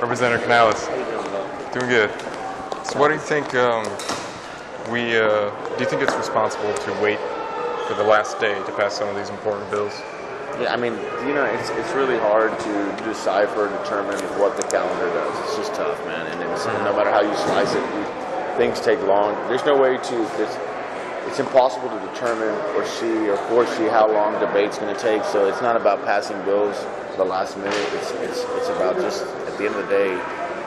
Representative Canales. How you doing, bro? Doing good. So what do you think do you think it's responsible to wait for the last day to pass some of these important bills? Yeah, I mean, it's really hard to decipher, determine what the calendar does. It's just tough, man. And no matter how you slice it, things take long. There's no way it's impossible to determine or see or foresee how long debate's going to take. So it's not about passing bills at the last minute. It's about just, at the end of the day,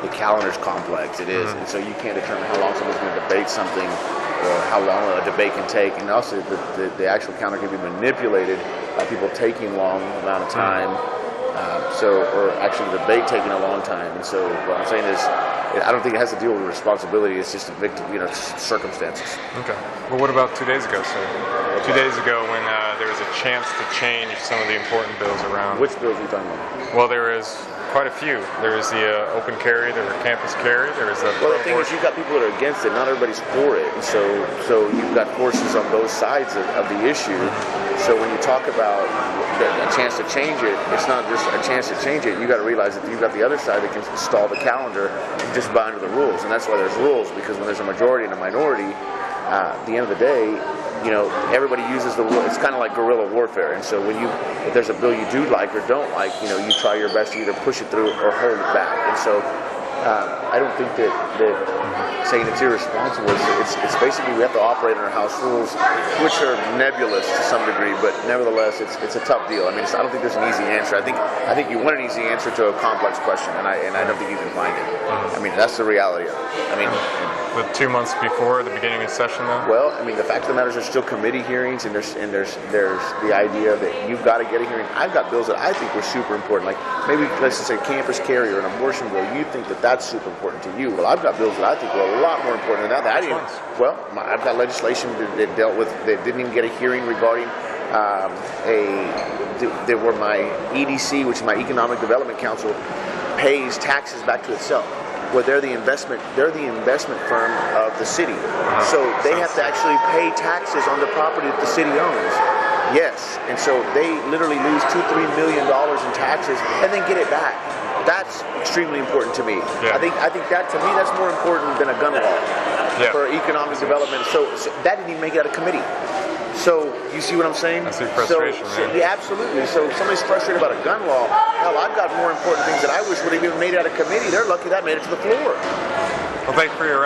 the calendar's complex. It is. And so you can't determine how long someone's going to debate something or how long a debate can take. And also the actual calendar can be manipulated by people taking long amount of time. Or actually the debate taking a long time. And so what I'm saying is, I don't think it has to deal with responsibility. It's just a victim, it's circumstances. Okay. Well, what about 2 days ago, sir? 2 days ago when there was a chance to change some of the important bills around. Which bills are you talking about? Well, there is quite a few. There is the open carry, there were campus carry, there is the... Well, the thing is, you've got people that are against it. Not everybody's for it. And so you've got forces on both sides of the issue. So when you talk about a chance to change it, it's not just a chance to change it. You got to realize that you've got the other side that can stall the calendar and just buy into the rules. And that's why there's rules, because when there's a majority and a minority, at the end of the day, everybody uses the rule. It's kind of like guerrilla warfare. And so if there's a bill you do like or don't like, you try your best to either push it through or hold it back. And so I don't think that saying it's irresponsible, it's basically we have to operate under house rules, which are nebulous to some degree, but nevertheless, it's a tough deal. I mean, I don't think there's an easy answer. I think you want an easy answer to a complex question, and I don't think you can find it. I mean, that's the reality of it. I mean, the 2 months before the beginning of session, though? Well, I mean, the fact of the matter is there's still committee hearings, and there's the idea that you've got to get a hearing. I've got bills that I think were super important, like maybe let's just say campus carry or an abortion bill. You think that that's super important to you. Well, I've got bills that I think were a lot more important than that. I've got legislation that dealt with, that didn't even get a hearing regarding where my EDC, which is my Economic Development Council, pays taxes back to itself. Well, they're the investment firm of the city. So they have to actually pay taxes on the property that the city owns. Yes, and so they literally lose $2-3 million in taxes and then get it back. That's extremely important to me. Yeah. I think that, to me, that's more important than a gun law for economic development. So that didn't even make it out of committee. So you see what I'm saying? I see frustration, man. Yeah, absolutely. So if somebody's frustrated about a gun law, hell, I've got more important things that I wish would have even made it out of committee. They're lucky that made it to the floor. Well, thank you for your